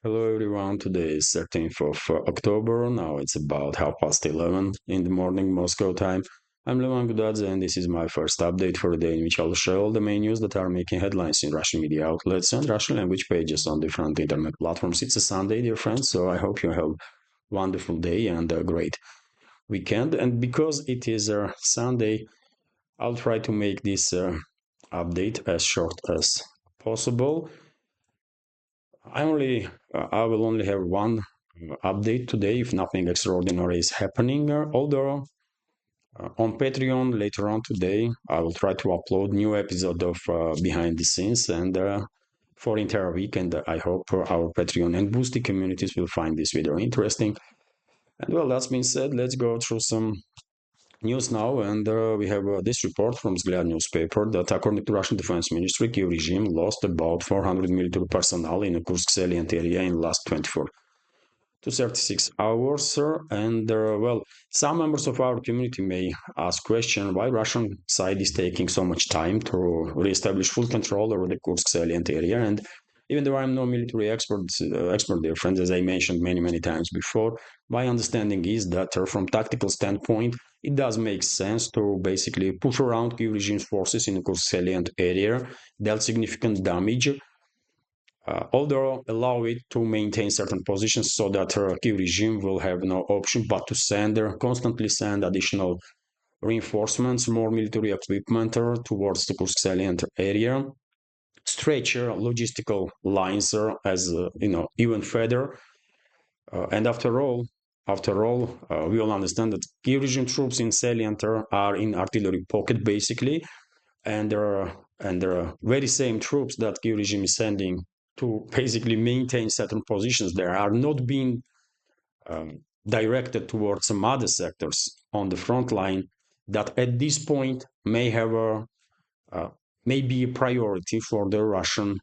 Hello everyone, today is 13th of October. Now it's about 11:30 in the morning Moscow time. I'm Levan Gudadze and this is my first update for the day in which I'll share all the main news that are making headlines in Russian media outlets and Russian language pages on different internet platforms. It's a Sunday, dear friends, so I hope you have a wonderful day and a great weekend. And because it is a Sunday, I'll try to make this update as short as possible. I will only have one update today if nothing extraordinary is happening. Although on Patreon later on today, I will try to upload new episode of Behind the Scenes and for entire week. And I hope our Patreon and Boosty communities will find this video interesting. And well, that's been said, let's go through some news now, and we have this report from Vzгляд newspaper that according to Russian Defense Ministry, Kiev regime lost about 400 military personnel in the Kursk salient area in the last 24 to 36 hours. And well, some members of our community may ask question why Russian side is taking so much time to reestablish full control over the Kursk salient area. And even though I'm no military expert, dear friends, as I mentioned many times before, my understanding is that from tactical standpoint, it does make sense to basically push around Kiev regime's forces in the Kursk salient area, dealt significant damage, although allow it to maintain certain positions so that Kiev regime will have no option but to constantly send additional reinforcements, more military equipment towards the Kursk salient area, stretch logistical lines as even further. And after all, we all understand that Kiev regime troops in salient are in artillery pocket basically, and there are very same troops that Kiev regime is sending to basically maintain certain positions there are not being directed towards some other sectors on the front line that at this point may have uh, may be a priority for the Russian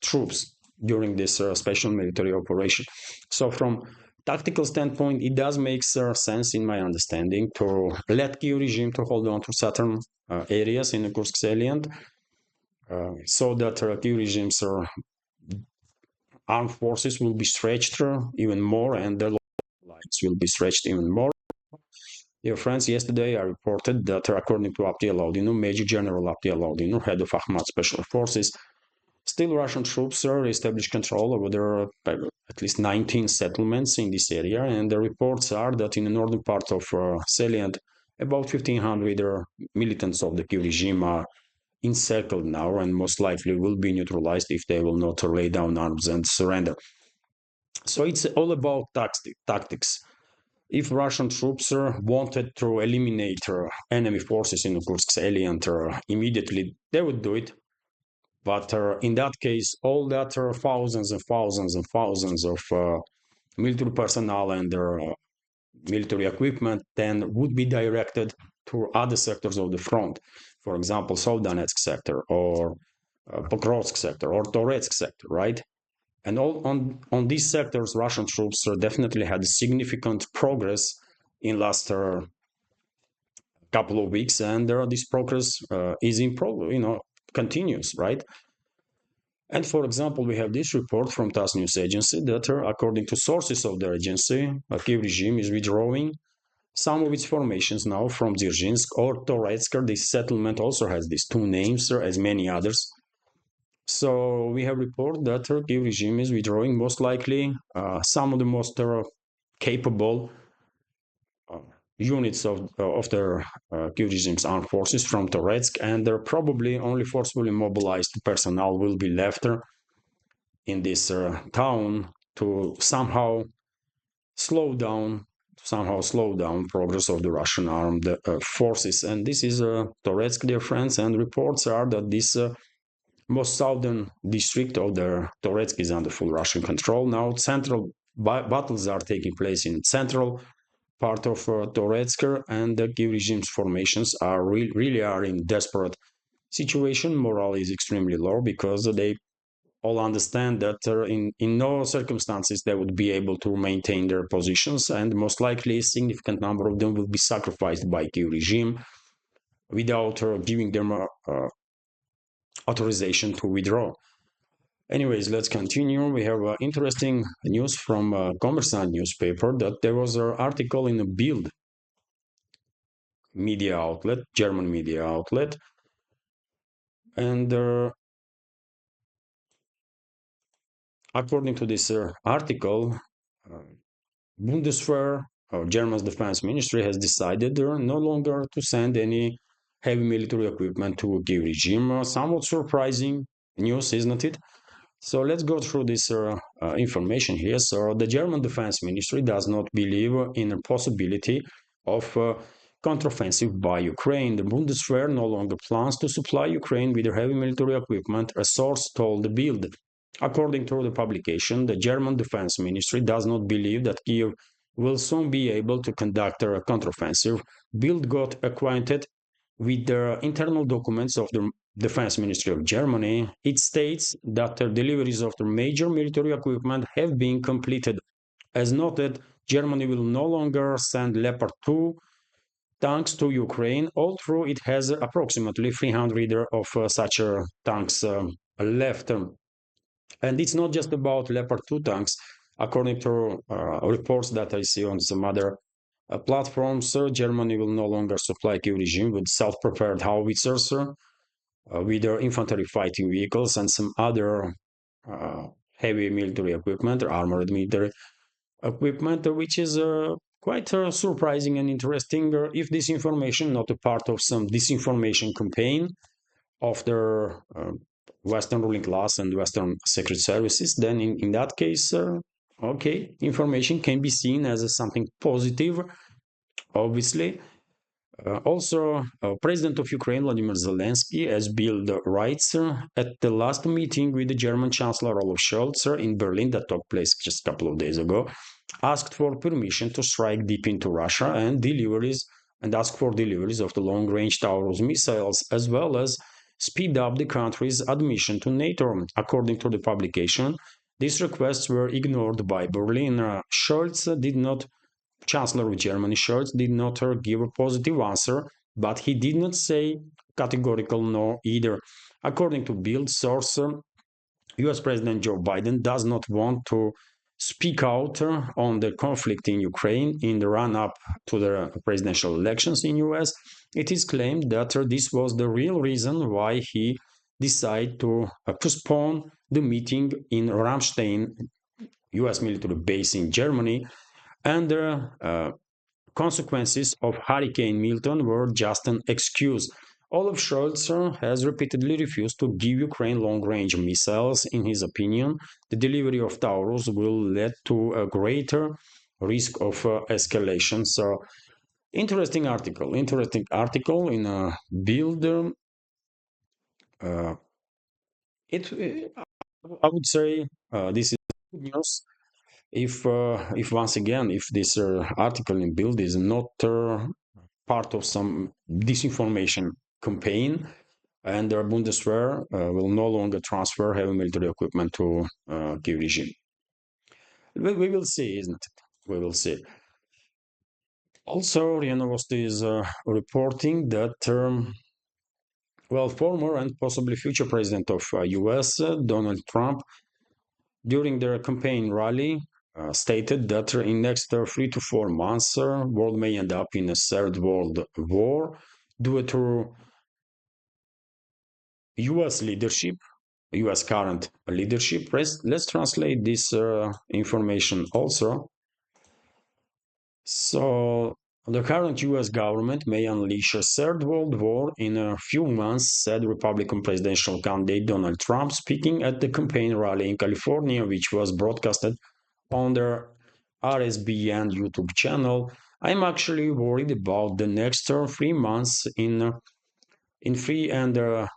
troops during this special military operation. So from tactical standpoint, it does make sense in my understanding to let Kiev regime to hold on to certain areas in the Kursk salient so that Kiev regime's armed forces will be stretched even more and their lines will be stretched even more. Dear friends, yesterday I reported that according to Abdiel Audino, Major General Abdiel Audino, head of Ahmad Special Forces, still Russian troops established control over their at least 19 settlements in this area, and the reports are that in the northern part of Salient, about 1,500 militants of the Kiev regime are encircled now and most likely will be neutralized if they will not lay down arms and surrender. So it's all about tactics. If Russian troops wanted to eliminate enemy forces in Kursk salient immediately, they would do it. But in that case, all that thousands and thousands and thousands of military personnel and military equipment then would be directed to other sectors of the front. For example, South Donetsk sector or Pokrovsk sector or Toretsk sector, right? And all on these sectors, Russian troops definitely had significant progress in last couple of weeks, and this progress is in continues, right? And for example, we have this report from TASS news agency that, according to sources of the agency, the Kiev regime is withdrawing some of its formations now from Dzержinsk or Toretsk. This settlement also has these two names, as many others. So we have reported that Turkey regime is withdrawing most likely some of the most capable units of their Kiev regime's armed forces from Toretsk, and they're probably only forcibly mobilized personnel will be left in this town to somehow slow down progress of the Russian armed forces. And this is Toretsk, dear friends, and reports are that this most southern district of the Toretsk is under full Russian control. Now, central battles are taking place in central part of Toretsk, and the Kiev regime's formations are really are in desperate situation. Morale is extremely low because they all understand that in no circumstances they would be able to maintain their positions, and most likely a significant number of them will be sacrificed by Kiev regime without giving them authorization to withdraw. Anyways, let's continue. We have interesting news from Kommersant newspaper that there was an article in a Bild media outlet, German media outlet, and according to this article, uh, Bundeswehr, or German's defense ministry, has decided no longer to send any heavy military equipment to Kiev regime. Somewhat surprising news, isn't it? So let's go through this information here. So the German defense ministry does not believe in the possibility of counteroffensive by Ukraine. The Bundeswehr no longer plans to supply Ukraine with heavy military equipment, a source told the Bild. According to the publication, the German defense ministry does not believe that Kiev will soon be able to conduct a counteroffensive. Bild got acquainted with the internal documents of the Defense Ministry of Germany. It states that the deliveries of the major military equipment have been completed. As noted, Germany will no longer send Leopard 2 tanks to Ukraine, although it has approximately 300 of such tanks left. And it's not just about Leopard 2 tanks. According to reports that I see on some other platforms, Germany will no longer supply Kiev regime with self-prepared howitzers, with their infantry fighting vehicles and some other heavy military equipment, or armored military equipment, which is quite surprising and interesting. If this information not a part of some disinformation campaign of the Western ruling class and Western secret services, then in that case, okay, information can be seen as something positive, obviously. Also, President of Ukraine, Vladimir Zelensky, as Bild writes, at the last meeting with the German Chancellor Olaf Scholz in Berlin that took place just a couple of days ago, asked for permission to strike deep into Russia and ask for deliveries of the long-range Taurus missiles, as well as speed up the country's admission to NATO. According to the publication, these requests were ignored by Berlin. Chancellor of Germany, Scholz, did not give a positive answer, but he did not say categorical no either. According to Bild source, US President Joe Biden does not want to speak out on the conflict in Ukraine in the run-up to the presidential elections in US. It is claimed that this was the real reason why he decided to postpone the meeting in Ramstein, US military base in Germany, and the consequences of Hurricane Milton were just an excuse. Olaf Scholz has repeatedly refused to give Ukraine long-range missiles. In his opinion, the delivery of Taurus will lead to a greater risk of escalation. So, interesting article in a Bild. Uh, I would say this is good news. If once again, if this article in Bild is not part of some disinformation campaign, and the Bundeswehr will no longer transfer heavy military equipment to Kiev regime. We will see, isn't it? We will see. Also, RIA Novosti is reporting that, former and possibly future president of US, Donald Trump, during their campaign rally, stated that in next 3 to 4 months, world may end up in a third world war due to U.S. leadership, U.S. current leadership. Let's translate this information also. So, the current U.S. government may unleash a third world war in a few months, said Republican presidential candidate Donald Trump, speaking at the campaign rally in California, which was broadcasted on their RSBN YouTube channel. I'm actually worried about the next 3 months in 3.5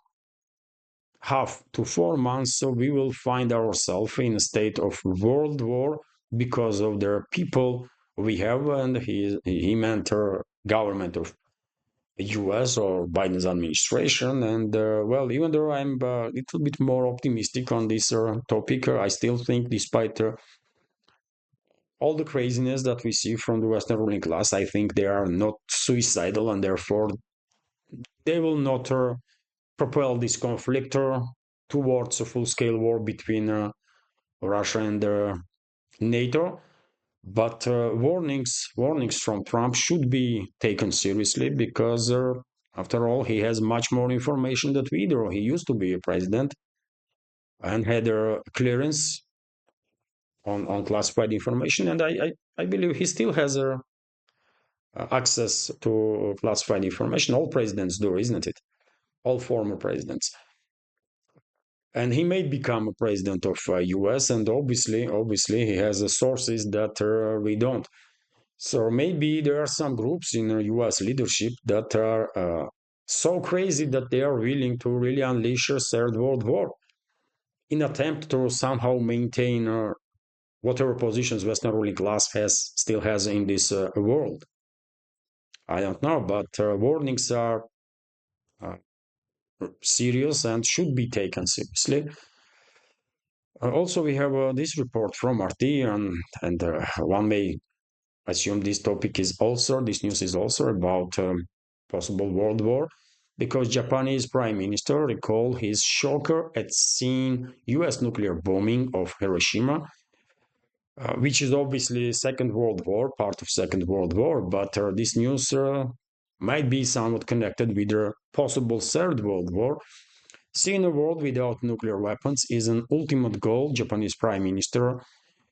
to 4 months, so we will find ourselves in a state of world war because of the people we have, and he meant the government of US or Biden's administration. And even though I'm a little bit more optimistic on this topic, I still think, despite all the craziness that we see from the Western ruling class, I think they are not suicidal, and therefore they will not propel this conflict towards a full-scale war between Russia and NATO. But warnings from Trump should be taken seriously because, after all, he has much more information than we do. He used to be a president and had a clearance on classified information, and I believe he still has access to classified information. All presidents do, isn't it? All former presidents. And he may become a president of US, and obviously, he has sources that we don't. So maybe there are some groups in US leadership that are so crazy that they are willing to really unleash a third world war in attempt to somehow maintain whatever positions Western ruling class still has in this world. I don't know, but warnings are uh, serious and should be taken seriously. Also, we have this report from RT, and one may assume this news is also about possible world war, because Japanese Prime Minister recalled his shocker at seeing US nuclear bombing of Hiroshima, which is obviously Second World War, part of Second World War, but this news might be somewhat connected with the possible Third World War. Seeing a world without nuclear weapons is an ultimate goal, Japanese Prime Minister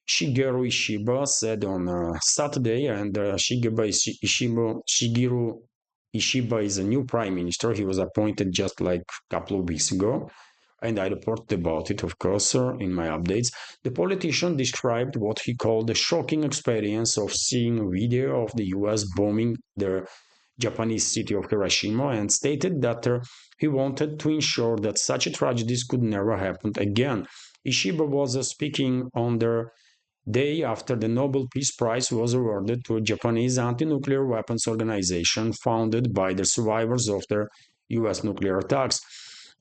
Shigeru Ishiba said on Saturday, and Shigeru Ishiba is a new prime minister. He was appointed just like a couple of weeks ago, and I reported about it, of course, in my updates. The politician described what he called the shocking experience of seeing a video of the US bombing the Japanese city of Hiroshima, and stated that he wanted to ensure that such tragedies could never happen again. Ishiba was speaking on the day after the Nobel Peace Prize was awarded to a Japanese anti-nuclear weapons organization founded by the survivors of the US nuclear attacks.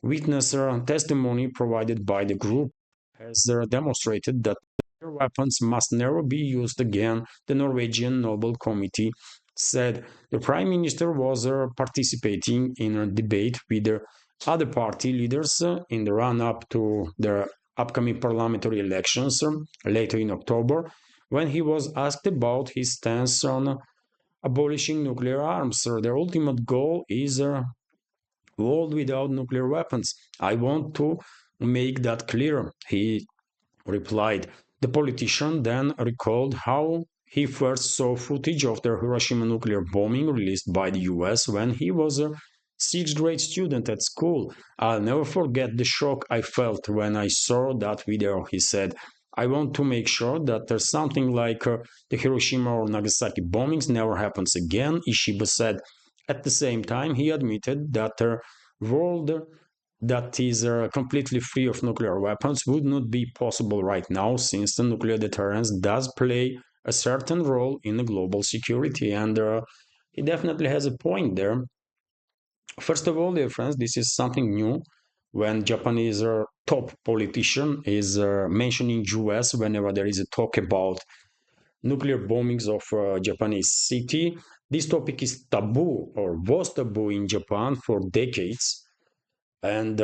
Witness testimony provided by the group has demonstrated that nuclear weapons must never be used again, the Norwegian Nobel Committee said. The Prime Minister was participating in a debate with the other party leaders in the run-up to the upcoming parliamentary elections later in October, when he was asked about his stance on abolishing nuclear arms. Their ultimate goal is a world without nuclear weapons. I want to make that clear, he replied. The politician then recalled how he first saw footage of the Hiroshima nuclear bombing released by the US when he was a sixth grade student at school. I'll never forget the shock I felt when I saw that video, he said. I want to make sure that there's something like the Hiroshima or Nagasaki bombings never happens again, Ishiba said. At the same time, he admitted that a world that is completely free of nuclear weapons would not be possible right now, since the nuclear deterrence does play a certain role in the global security. And he definitely has a point there. First of all, dear friends, this is something new when Japanese top politician is mentioning US whenever there is a talk about nuclear bombings of Japanese city. This topic is taboo or was taboo in Japan for decades. And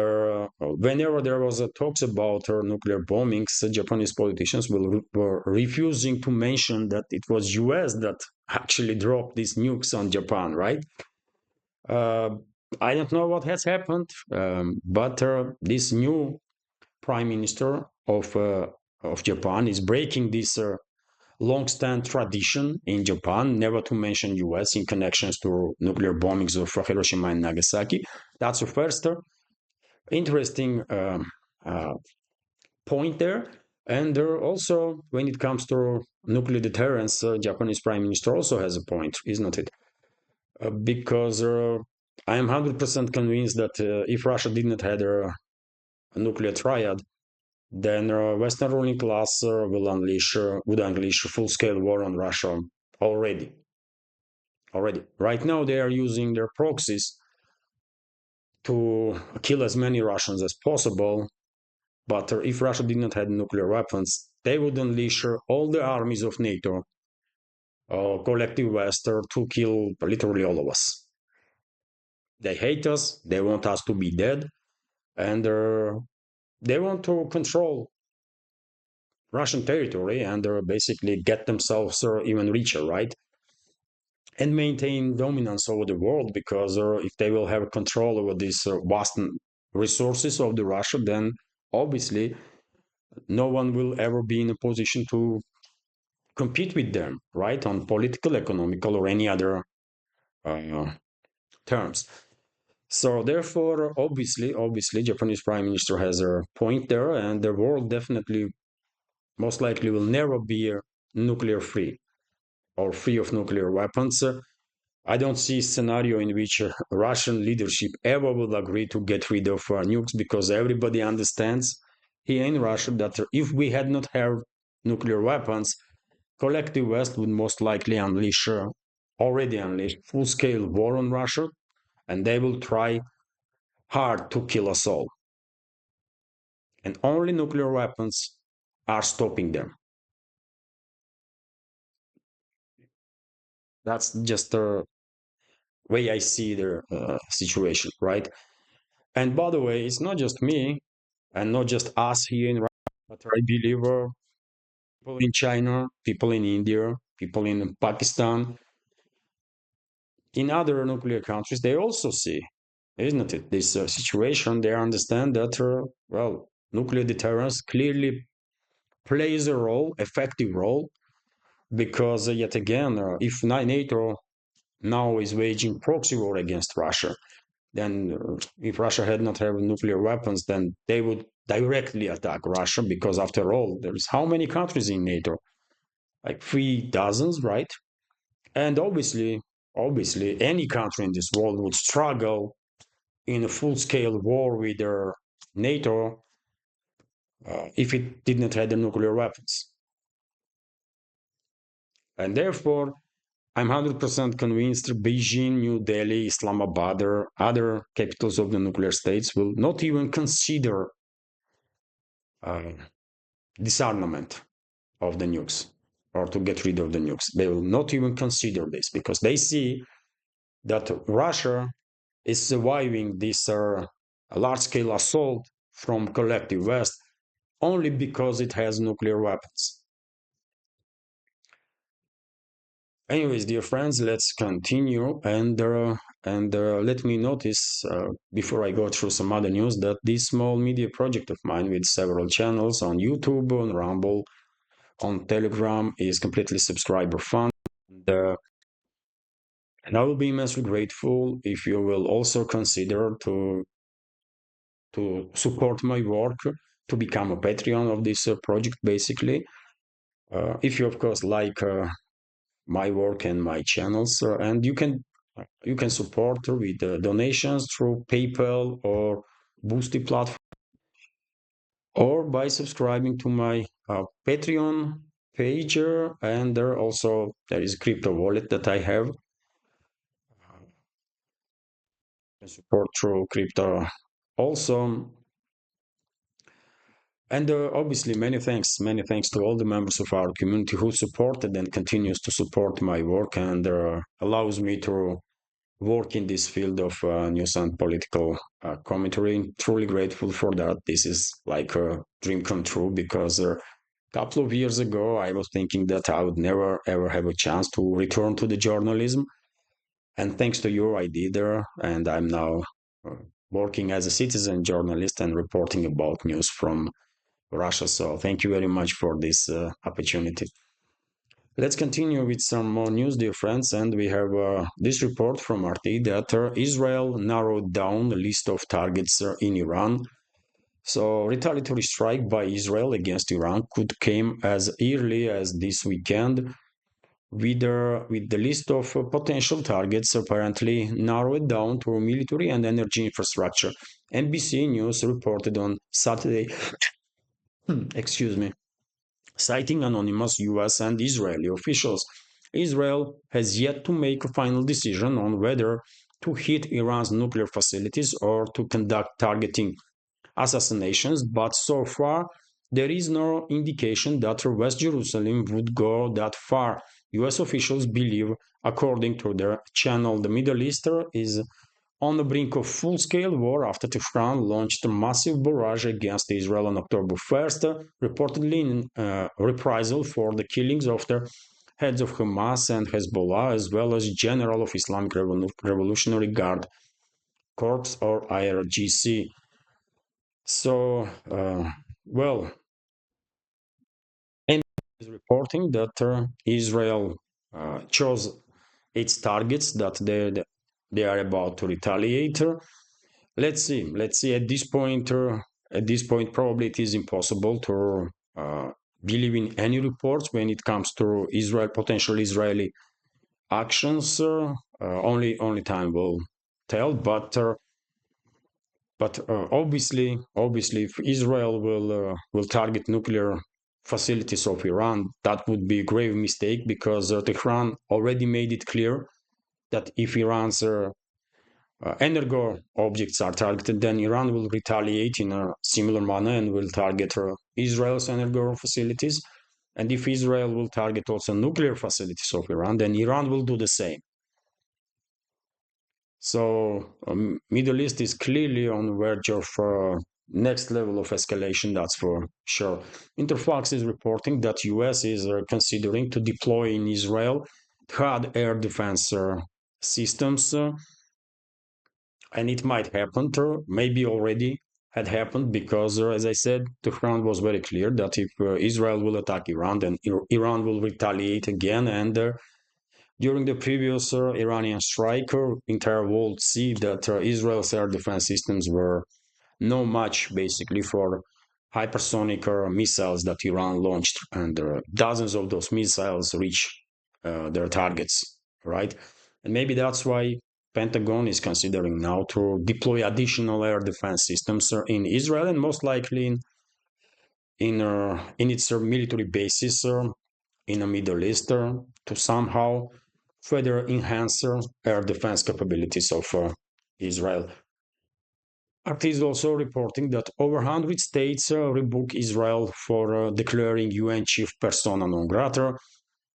whenever there was a talks about nuclear bombings, Japanese politicians were refusing to mention that it was US that actually dropped these nukes on Japan, right? Uh, I don't know what has happened, but this new prime minister of Japan is breaking this long-standing tradition in Japan, never to mention US in connections to nuclear bombings of Hiroshima and Nagasaki. That's the first interesting uh, point there. And also, when it comes to nuclear deterrence, Japanese prime minister also has a point, isn't it? Because I am 100% convinced that if Russia did not have a nuclear triad, then Western ruling class would unleash a full-scale war on Russia already. Already, right now they are using their proxies to kill as many Russians as possible. But if Russia did not have nuclear weapons, they would unleash all the armies of NATO, collective West, to kill literally all of us. They hate us. They want us to be dead, and They want to control Russian territory and basically get themselves even richer, right? And maintain dominance over the world because if they will have control over these vast resources of the Russia, then obviously no one will ever be in a position to compete with them, right? On political, economical, or any other uh, terms. So therefore, obviously, Japanese Prime Minister has a point there, and the world definitely, most likely, will never be nuclear free or free of nuclear weapons. I don't see a scenario in which Russian leadership ever will agree to get rid of nukes because everybody understands here in Russia that if we had not had nuclear weapons, collective West would most likely already unleash full-scale war on Russia, and they will try hard to kill us all. And only nuclear weapons are stopping them. That's just the way I see the situation, right? And by the way, it's not just me and not just us here in Russia, but I believe people in China, people in India, people in Pakistan, in other nuclear countries, they also see, isn't it, this situation. They understand that, well, nuclear deterrence clearly plays a role, effective role, because yet again, if NATO now is waging proxy war against Russia, then if Russia had not have nuclear weapons, then they would directly attack Russia because after all, there's how many countries in NATO? Like 3 dozens, right? And obviously, any country in this world would struggle in a full-scale war with their NATO if it did not have the nuclear weapons. And therefore, I'm 100% convinced Beijing, New Delhi, Islamabad, or other capitals of the nuclear states will not even consider uh, disarmament of the nukes or to get rid of the nukes. They will not even consider this because they see that Russia is surviving this large-scale assault from collective West only because it has nuclear weapons. Anyways, dear friends, let's continue and let me notice before I go through some other news that this small media project of mine with several channels on YouTube, on Rumble, on Telegram is completely subscriber funded. And I will be immensely grateful if you will also consider to support my work, to become a Patreon of this project, basically. If you, of course, like my work and my channels, and you can support with donations through PayPal or Boosty platform, or by subscribing to my Patreon page, and there is a crypto wallet that I have. Support through crypto also. And obviously, many thanks to all the members of our community who supported and continues to support my work and allows me to work in this field of news and political commentary. Truly grateful for that. This is like a dream come true because a couple of years ago, I was thinking that I would never ever have a chance to return to the journalism. And thanks to you, I did there, and I'm now uh, working as a citizen journalist and reporting about news from Russia. So thank you very much for this opportunity. Let's continue with some more news, dear friends. And we have this report from RT that Israel narrowed down the list of targets in Iran. So retaliatory strike by Israel against Iran could come as early as this weekend, with the list of potential targets apparently narrowed down to military and energy infrastructure. NBC News reported on Saturday, excuse me, citing anonymous US and Israeli officials. Israel has yet to make a final decision on whether to hit Iran's nuclear facilities or to conduct targeting assassinations, but so far there is no indication that West Jerusalem would go that far. US officials believe, according to their channel, the Middle East is on the brink of full-scale war after Tehran launched a massive barrage against Israel on October 1st, reportedly in reprisal for the killings of the heads of Hamas and Hezbollah, as well as general of Islamic Revolutionary Guard Corps, or IRGC. So, well, and is reporting that Israel chose its targets, that they are about to retaliate. Let's see. Let's see. At this point, probably it is impossible to believe in any reports when it comes to Israel, potential Israeli actions. Only time will tell. But obviously, if Israel will target nuclear facilities of Iran, that would be a grave mistake, because Tehran already made it clear that if Iran's energo objects are targeted, then Iran will retaliate in a similar manner and will target Israel's energo facilities. And if Israel will target also nuclear facilities of Iran, then Iran will do the same. So Middle East is clearly on the verge of next level of escalation, that's for sure. Interfax is reporting that US is considering to deploy in Israel THAAD air defense systems, and it might happen, maybe already had happened, because as I said, Tehran was very clear that if Israel will attack Iran, then Iran will retaliate again, and during the previous Iranian strike, entire world see that Israel's air defense systems were no match, basically, for hypersonic missiles that Iran launched, and dozens of those missiles reach their targets, right? And maybe that's why Pentagon is considering now to deploy additional air defense systems in Israel, and most likely in its military bases in the Middle East, to somehow further enhance air defense capabilities of Israel. RT is also reporting that over 100 states rebook Israel for declaring UN chief persona non grata.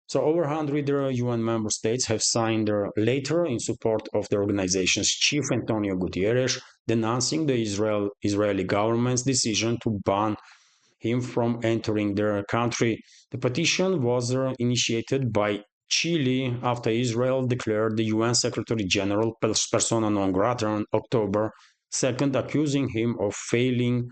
So over 100 UN member states have signed a letter in support of the organization's chief, Antonio Guterres, denouncing the Israeli government's decision to ban him from entering their country. The petition was initiated by Chile after Israel declared the UN Secretary General persona non grata on October 2nd, accusing him of failing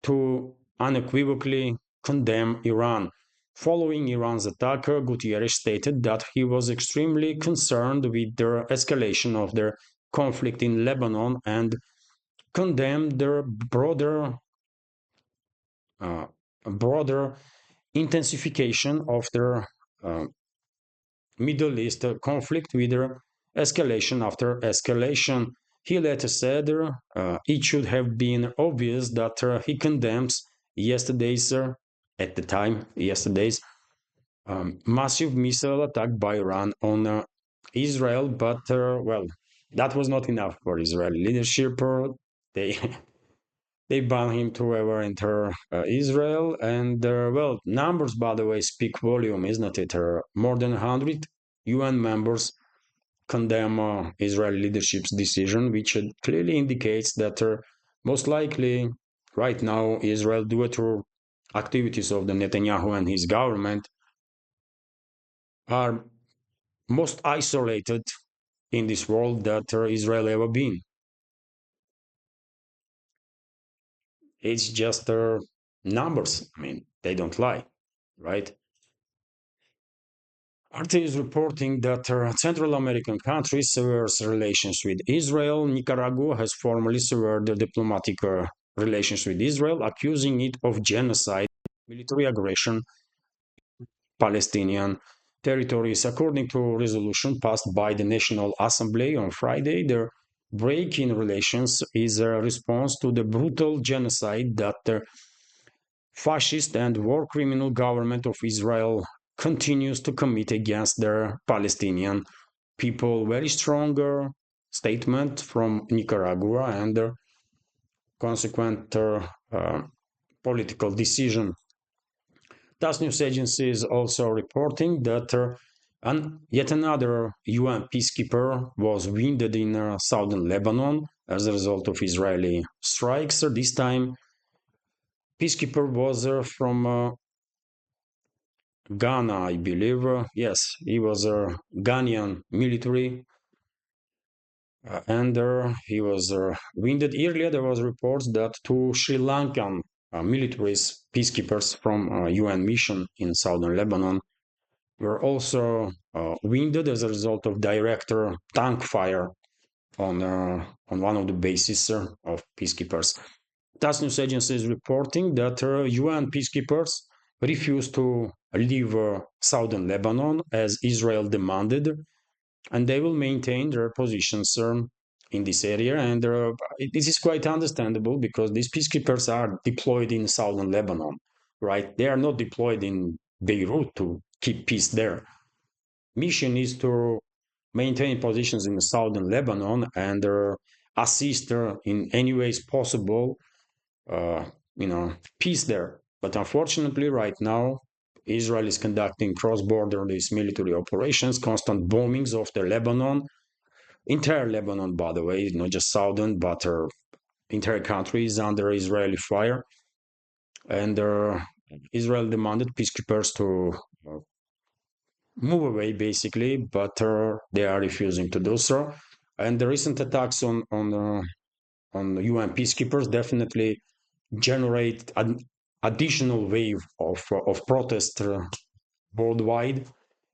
to unequivocally condemn Iran. Following Iran's attack, Guterres stated that he was extremely concerned with the escalation of their conflict in Lebanon and condemned their broader intensification of their Middle East conflict with escalation after escalation. He later said it should have been obvious that he condemns yesterday's massive missile attack by Iran on Israel, but well, that was not enough for Israeli leadership. They they banned him to ever enter Israel. And well, numbers, by the way, speak volume, isn't it? More than 100 UN members condemn Israeli leadership's decision, which clearly indicates that most likely right now Israel, due to activities of the Netanyahu and his government, are most isolated in this world that Israel ever been. It's just numbers. I mean, they don't lie, right? RT is reporting that Central American countries sever relations with Israel. Nicaragua has formally severed the diplomatic relations with Israel, accusing it of genocide, military aggression, Palestinian territories. According to a resolution passed by the National Assembly on Friday, the break in relations is a response to the brutal genocide that the fascist and war criminal government of Israel continues to commit against their Palestinian people. Very strong statement from Nicaragua, and consequent political decision. TASS news agency is also reporting that And yet another UN peacekeeper was wounded in southern Lebanon as a result of Israeli strikes. This time, peacekeeper was from Ghana, I believe. Yes, he was a Ghanaian military, and he was wounded. Earlier, there was reports that two Sri Lankan militaries, peacekeepers from UN mission in southern Lebanon, were also wounded as a result of direct tank fire on one of the bases of peacekeepers. TASS news agency is reporting that UN peacekeepers refused to leave southern Lebanon as Israel demanded, and they will maintain their positions in this area. And this is quite understandable because these peacekeepers are deployed in southern Lebanon, right? They are not deployed in Beirut to keep peace there. Mission is to maintain positions in southern Lebanon and assist in any ways possible, uh, peace there. But unfortunately, right now, Israel is conducting cross-border these military operations, constant bombings of the Lebanon, entire Lebanon, by the way, not just southern, but entire country is under Israeli fire. And Israel demanded peacekeepers to move away, basically, but they are refusing to do so. And the recent attacks on UN peacekeepers definitely generate an additional wave of protest worldwide,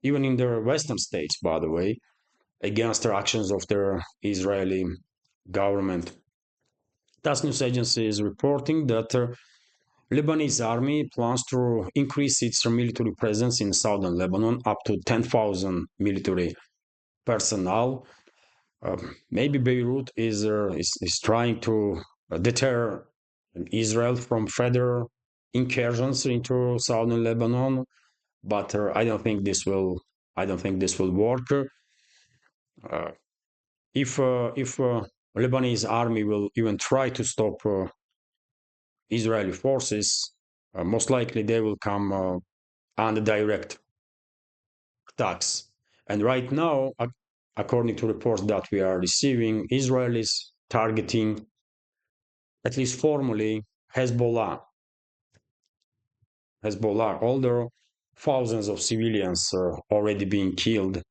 even in the Western states, by the way, against the actions of the Israeli government. TASS news agency is reporting that Lebanese army plans to increase its military presence in southern Lebanon up to 10,000 military personnel. Maybe Beirut is trying to deter Israel from further incursions into southern Lebanon, but I don't think this will. I don't think this will work. Uh, if Lebanese army will even try to stop Israeli forces, most likely they will come under direct attacks. And right now, according to reports that we are receiving, Israel is targeting, at least formally, Hezbollah. Hezbollah, although thousands of civilians are already being killed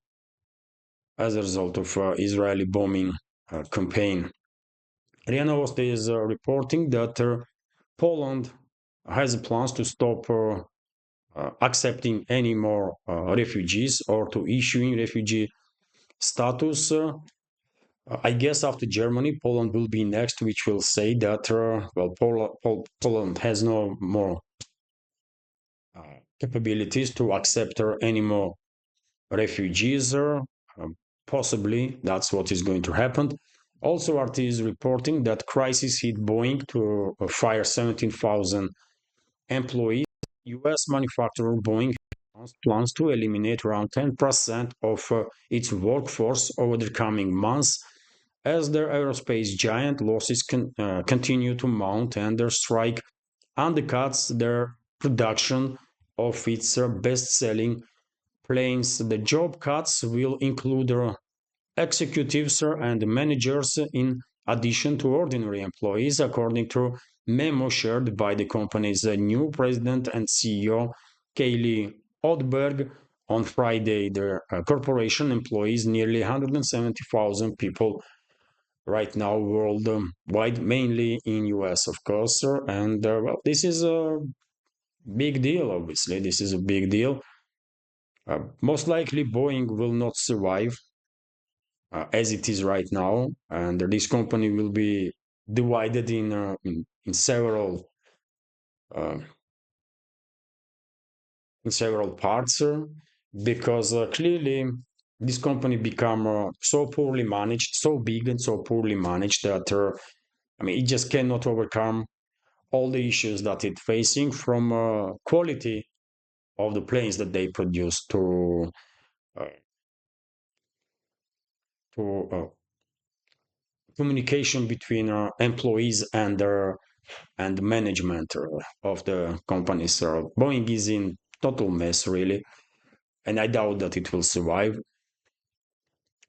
as a result of Israeli bombing campaign. RIA Novosti is reporting that Poland has plans to stop accepting any more refugees or to issuing refugee status. I guess after Germany, Poland will be next, which will say that Poland has no more capabilities to accept any more refugees. Possibly that's what is going to happen. Also, RT is reporting that crisis hit Boeing to fire 17,000 employees. US manufacturer Boeing plans to eliminate around 10% of its workforce over the coming months as their aerospace giant losses continue to mount and their strike undercuts their production of its best-selling planes. The job cuts will include executives and managers in addition to ordinary employees, according to memo shared by the company's new president and CEO, Kaylee Odberg. On Friday, the corporation employs nearly 170,000 people right now worldwide, mainly in US, of course. And well, this is a big deal, obviously. This is a big deal. Most likely, Boeing will not survive as it is right now, and this company will be divided in several uh, parts because clearly this company become so poorly managed, so big and so poorly managed that I mean it just cannot overcome all the issues that it's facing from quality of the planes that they produce uh, to communication between employees and management of the company. So Boeing is in total mess, really. and I doubt that it will survive.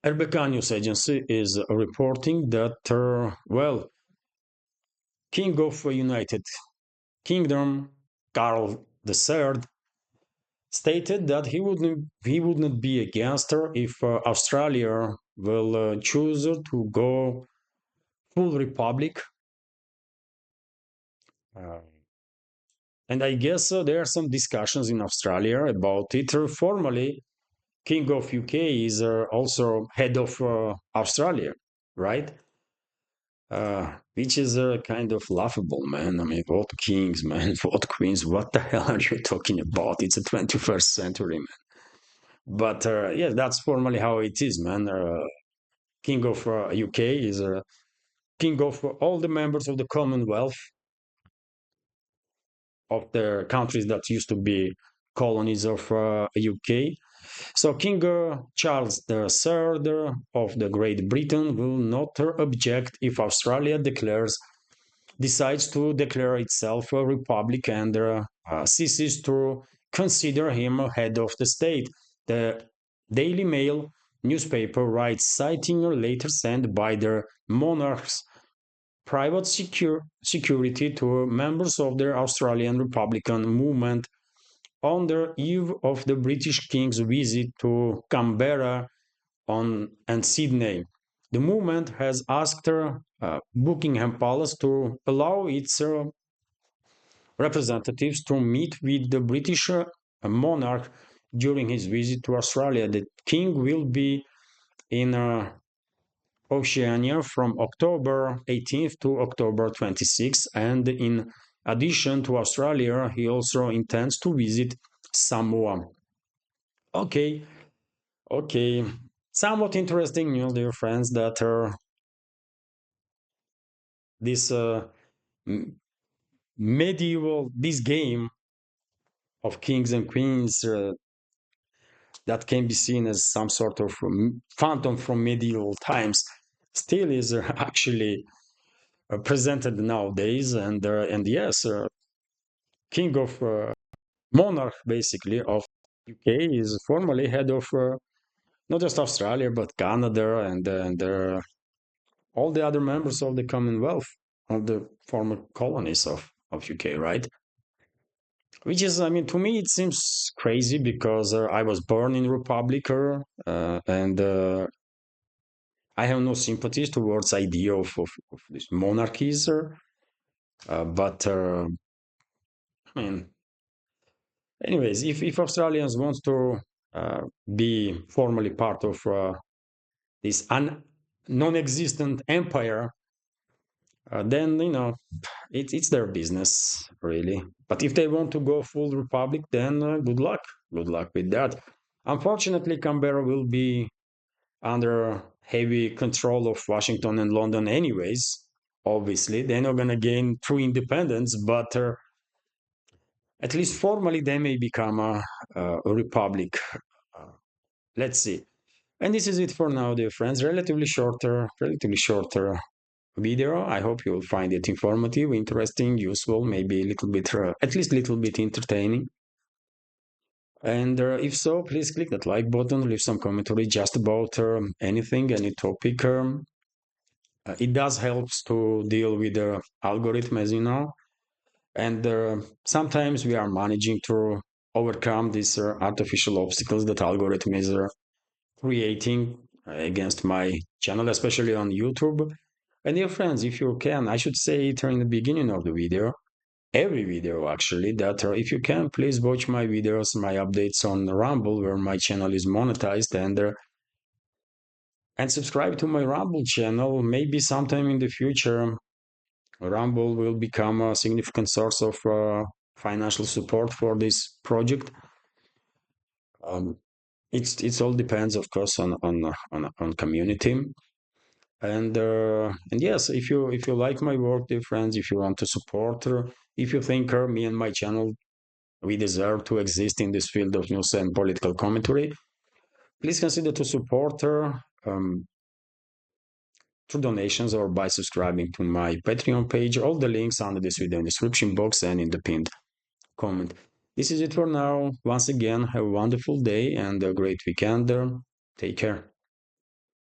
RBK News Agency is reporting that, well, King of United Kingdom, Carl III, stated that he would not be against her if Australia will choose to go full republic. Uh, and I guess there are some discussions in Australia about it. Formally, King of UK is also head of Australia, right? Which is kind of laughable, man. I mean, what kings, man, what queens, what the hell are you talking about? It's a 21st century, man. But yeah, that's formally how it is, man. King of UK is king of all the members of the Commonwealth of the countries that used to be colonies of UK. So King Charles III of the Great Britain will not object if Australia decides to declare itself a republic and ceases to consider him head of the state. The Daily Mail newspaper writes, citing a letter sent by the monarch's private security to members of the Australian Republican movement on the eve of the British King's visit to Canberra and Sydney. The movement has asked Buckingham Palace to allow its representatives to meet with the British monarch during his visit to Australia. The king will be in Oceania from October 18th to October 26th, and in addition to Australia, he also intends to visit Samoa. Okay, okay. Somewhat interesting news, dear friends, that this this game of kings and queens that can be seen as some sort of phantom from medieval times still is actually presented nowadays. And yes, king of monarch basically of UK is formally head of not just Australia but Canada and all the other members of the Commonwealth, of the former colonies of UK, right? Which is, I mean, to me, it seems crazy because I was born in Republic and I have no sympathies towards idea of these monarchies. But I mean, anyways, if Australians want to be formally part of this non-existent empire, then it's their business, really. But if they want to go full republic, then good luck. Good luck with that. Unfortunately, Canberra will be under heavy control of Washington and London, anyways. Obviously, they're not gonna gain true independence, but at least formally, they may become a republic. Uh, let's see. And this is it for now, dear friends. Relatively shorter video. I hope you will find it informative, interesting, useful, maybe a little bit, at least a little bit entertaining. And if so, please click that like button, leave some commentary just about anything, any topic. It does help to deal with the algorithm, as you know. And sometimes we are managing to overcome these artificial obstacles that algorithm is creating against my channel, especially on YouTube. And dear friends, if you can, I should say it in the beginning of the video, every video actually, that if you can, please watch my videos, my updates on Rumble, where my channel is monetized, and subscribe to my Rumble channel. Maybe sometime in the future, Rumble will become a significant source of financial support for this project. It's all depends, of course, on community. And yes, if you like my work, dear friends, if you want to support, if you think me and my channel we deserve to exist in this field of news and political commentary, please consider to support through donations or by subscribing to my Patreon page. All the links under this video in the description box and in the pinned comment. This is it for now. Once again, have a wonderful day and a great weekend. Take care.